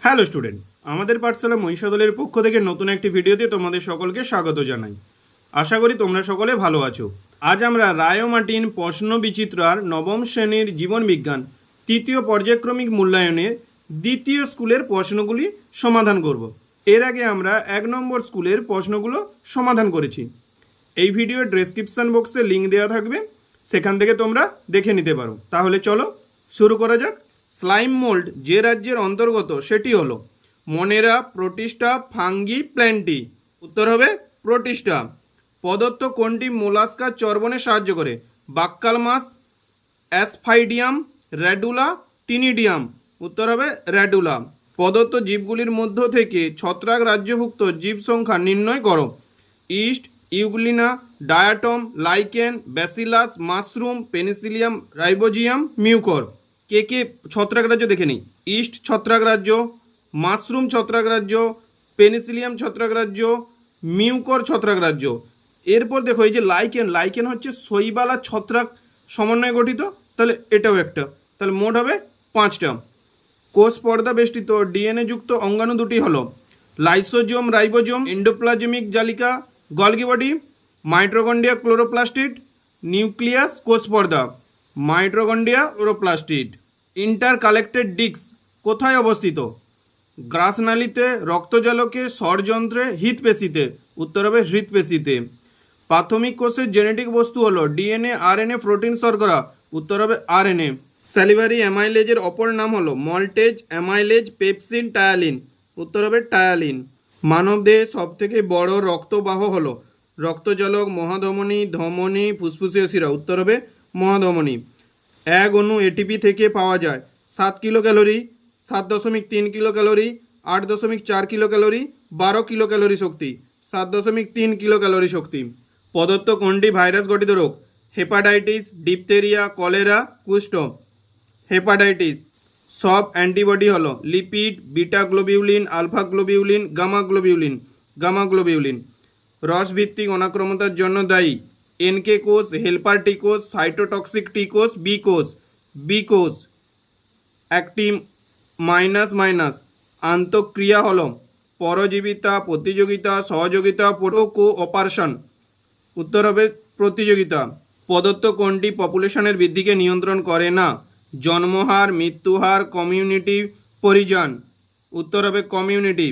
Hello student, আমাদের পাঠশালা মহিষাদলের পক্ষ থেকে নতুন একটি ভিডিওতে তোমাদের সকলকে স্বাগত জানাই। আশা করি তোমরা সকলে ভালো আছো। আজ আমরা রায় মার্টিন প্রশ্ন বিচিত্রার নবম শ্রেণীর জীবন বিজ্ঞান তৃতীয় পর্যায়ক্রমিক মূল্যায়নের দ্বিতীয় স্কুলের প্রশ্নগুলি সমাধান করব। এর আগে আমরা 1 নম্বর স্কুলের প্রশ্নগুলো সমাধান করেছি। এই ভিডিওর ডেসক্রিপশন বক্সে লিঙ্ক দেওয়া থাকবে, সেখান থেকে তোমরা দেখে নিতে পারো। তাহলে চলো শুরু করা যাক। স্লাইম মোল্ড যে রাজ্যের অন্তর্গত সেটি হলো মনেরা, প্রোটিস্টা, ফাঙ্গি, প্ল্যান্টি। উত্তর হবে প্রোটিস্টা। প্রদত্ত কোনটি মোলাস্কার চর্বণে সাহায্য করে? বাক্কাল মাছ, অ্যাসফাইডিয়াম, র্যাডুলা, টিনিডিয়াম। উত্তর হবে র্যাডুলা। প্রদত্ত জীবগুলির মধ্য থেকে ছত্রাক রাজ্যভুক্ত জীব সংখ্যা নির্ণয় করো। Yeast, euglena, diatom, lichen, bacillus, mushroom, penicillium, rhizobium, mucor. কে কে ছত্রাক রাজ্য দেখে নিই। ইস্ট ছত্রাক রাজ্য, মাশরুম ছত্রাক রাজ্য, পেনিসিলিয়াম ছত্রাক রাজ্য, মিউকর ছত্রাক রাজ্য। এরপর দেখো এই যে লাইকেন, লাইকেন হচ্ছে শৈবালা ছত্রাক সমন্বয়ে গঠিত, তাহলে এটাও একটা। তাহলে মোট হবে 5টা। কোষ পর্দা বেষ্টিত ডিএনএ যুক্ত অঙ্গাণু দুটি হলো লাইসোজোম, রাইবোজোম, এন্ডোপ্লাজমিক জালিকা, Golgi body, mitochondria, chloroplastid, nucleus, কোষ পর্দা, mitochondria, chloroplastid. Inter collected disk কোথায় অবস্থিত? গ্রাসনালীতে, রক্তজালকে, স্বরযন্ত্রে, হৃৎপেশিতে। উত্তর হবে হৃৎপেশিতে। প্রাথমিক কোষের জেনেটিক বস্তু হলো ডিএনএ, আরএনএ, প্রোটিন, শর্করা। উত্তর হবে আরএনএ। স্যালিভারি অ্যামাইলেজের অপর নাম হলো মল্টেজ, অ্যামাইলেজ, পেপসিন, টায়ালিন। উত্তর হবে টায়ালিন। মানবদেহে সবথেকে বড় রক্তবাহ হলো রক্তজলক, মহাধমনী, ধমনী, ফুসফুসীয় শিরা। উত্তর হবে মহাধমনী। এক অণু এটিপি থেকে পাওয়া যায় 7 kilo calorie, 7.3 kilo calorie, 8.4 kilo calorie, 12 kilo calorie শক্তি, 7.3 কিলো ক্যালোরি শক্তি। প্রদত্ত কোনটি ভাইরাস গঠিত রোগ? হেপাটাইটিস, ডিপথেরিয়া, কলেরা, কুষ্ঠ। হেপাটাইটিস। সব অ্যান্টিবডি হলো lipid, beta globulin, alpha globulin, gamma globulin. Gamma globulin. রসভিত্তিক অনাক্রমতার জন্য দায়ী এনকে কোষ, হেল্পার টি কোষ, সাইটোটক্সিক টি কোষ, বি কোষ। বি কোষ। একটি মাইনাস মাইনাস আন্তঃক্রিয়া হলো পরজীবিতা, প্রতিযোগিতা, সহযোগিতা, কোঅপারেশন। উত্তর হবে প্রতিযোগিতা। প্রদত্ত কোনটি পপুলেশনের বৃদ্ধিকে নিয়ন্ত্রণ করে না? জন্মহার, মৃত্যুহার, কমিউনিটি, পরিজন। উত্তর হবে কমিউনিটি।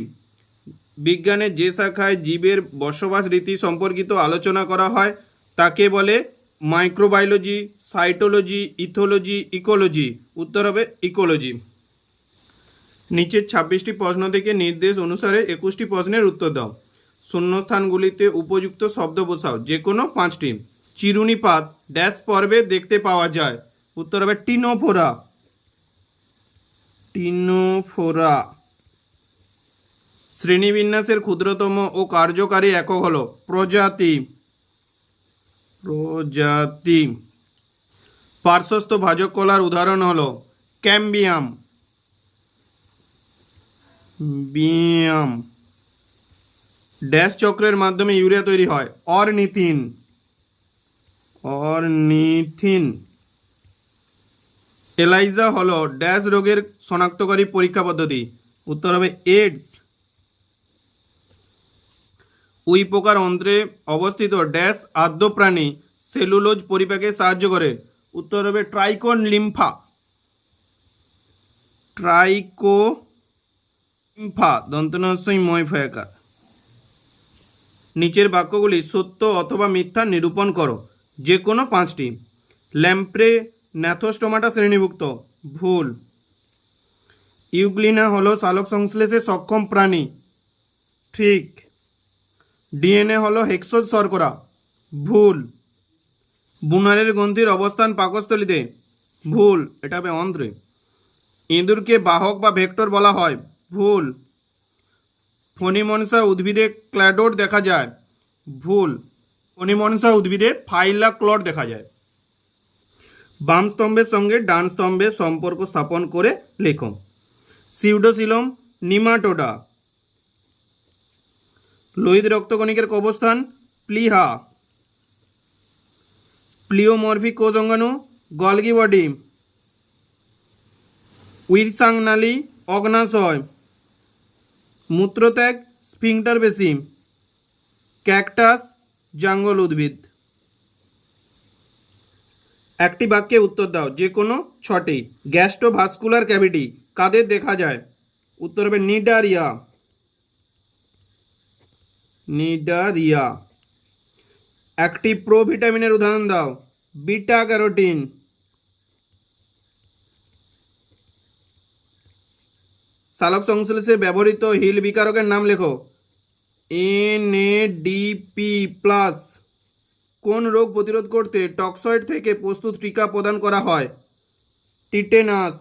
বিজ্ঞানের যে শাখায় জীবের বসবাস রীতি সম্পর্কিত আলোচনা করা হয় তাকে বলে মাইক্রোবায়োলজি, সাইটোলজি, ইথোলজি, ইকোলজি। উত্তর হবে ইকোলজি। নিচের 26টি প্রশ্ন থেকে নির্দেশ অনুসারে 21টি প্রশ্নের উত্তর দাও। শূন্যস্থানগুলিতে উপযুক্ত শব্দ বসাও, যে কোনো 5টি। চিরুনি পাত ড্যাশ পর্বে দেখতে পাওয়া যায়? উত্তর হবে টিনোফোরা। টিনোফোরা। শ্রেণীবিন্যাসের ক্ষুদ্রতম ও কার্যকারী একক হলো প্রজাতি। প্রজাতি। পার্শ্বস্থ ভাজক কলার উদাহরণ হলো ক্যাম্বিয়াম। বিয়াম। ড্যাশ চক্রের মাধ্যমে ইউরিয়া তৈরি হয়? অরনিথিন। অরনিথিন। এলাইজা হলো ড্যাশ রোগের শনাক্তকারী পরীক্ষা পদ্ধতি? উত্তর হবে এইডস। উই পোকার অন্ত্রে অবস্থিত ড্যাশ আদ্য প্রাণী সেলুলোজ পরিপাকে সাহায্য করে? উত্তর হবে ট্রাইকোন লিম্ফা। ট্রাইকো লিম্ফা দন্তনস্যই ময়ফয়াকার। নিচের বাক্যগুলি সত্য অথবা মিথ্যা নিরূপণ করো, যে কোনো 5টি। ল্যাম্প্রে ন্যাথোস্টোমাটা শ্রেণীভুক্ত? ভুল। ইউগ্লিনা হলো সালোক সংশ্লেষে সক্ষম প্রাণী? ঠিক। ডিএনএ হলো হেক্সোজ শর্করা? ভুল। বুনারের গ্রন্থির অবস্থান পাকস্থলীতে? ভুল, এটা হবে অন্ত্রে। ইঁদুরকে বাহক বা ভেক্টর বলা হয়? ভুল। ফণিমনসা উদ্ভিদে ক্ল্যাডোড দেখা যায়? ভুল। ফণিমনসা উদ্ভিদে ফাইলাক্লড দেখা যায়। বাম স্তম্ভের সঙ্গে ডান স্তম্ভের সম্পর্ক স্থাপন করে লেখো। সিউডোসিলম নিমাটোডা। লোহিত রক্তকণিকের অবস্থান? প্লিহা। প্লিওমরফিক কোষ অঙ্গাণু? Golgi body. উইরসাং নালী অগ্নাশয়? মূত্রত্যাগ স্ফিংটার বেশি। ক্যাকটাস জঙ্গল উদ্ভিদ। একটি বাক্যে উত্তর দাও, যে কোনো 6টি। গ্যাস্ট্রোভাস্কুলার ক্যাভিটি কাদের দেখা যায়? উত্তর হবে নিডারিয়া। নিডারিয়া। একটি প্রোভিটামিনের উদাহরণ দাও। Beta carotene. সালোক সংশ্লেষে ব্যবহৃত হিল বিকারকের নাম লেখো। NADP+। কোন রোগ প্রতিরোধ করতে টক্সয়েড থেকে প্রস্তুত টিকা প্রদান করা হয়? টিটেনাস।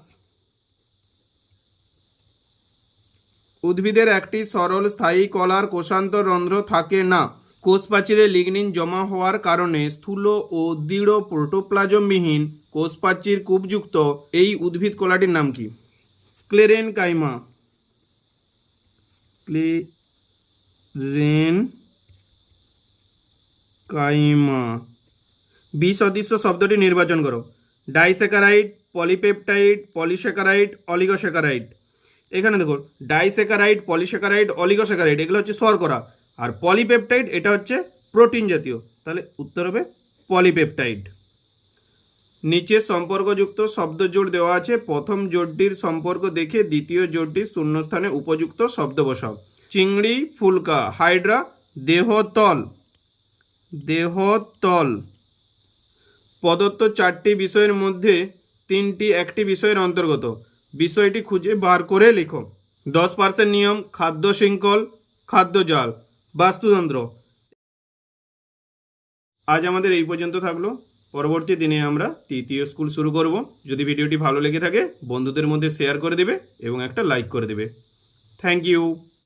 উদ্ভিদের একটি সরল স্থায়ী কলার কোষান্তর রন্ধ্র থাকে না। কোষ প্রাচীরে লিগনিন জমা হওয়ার কারণে স্থূল ও দৃঢ় প্রোটোপ্লাজমবিহীন কোষ প্রাচীর কূপযুক্ত এই উদ্ভিদ কলাটির নাম কি? স্ক্লেরেনকাইমা। স্ক্লেরেনকাইমা। বিসদৃশ্য শব্দটি নির্বাচন করো। Disaccharide, polypeptide, polysaccharide, oligosaccharide. এখানে দেখো ডাইস্যাকারাইড, পলিস্যাকারাইড, অলিগোস্যাকারাইড এগুলো হচ্ছে শর্করা, আর পলিপেপটাইড এটা হচ্ছে প্রোটিন জাতীয়। তাহলে উত্তর হবে পলিপেপটাইড। নিচে সম্পর্কযুক্ত শব্দ জোড় দেওয়া আছে, প্রথম জোড়টির সম্পর্ক দেখে দ্বিতীয় জোড়টির শূন্যস্থানে উপযুক্ত শব্দ বসাও। চিংড়ি ফুলকা। হাইড্রা দেহতল। দেহতল। প্রদত্ত 4টি বিষয়ের মধ্যে 3টি একটি বিষয়ের অন্তর্গত। বিষয়টি খুঁজে বার করে লিখো। 10% নিয়ম, খাদ্য শৃঙ্খল, খাদ্যজাল, বাস্তুতন্ত্র। আজ আমাদের এই পর্যন্ত থাকলো। পরবর্তী দিনে আমরা তৃতীয় স্কুল শুরু করব। যদি ভিডিওটি ভালো লেগে থাকে বন্ধুদের মধ্যে শেয়ার করে দেবে এবং একটা লাইক করে দেবে। Thank you.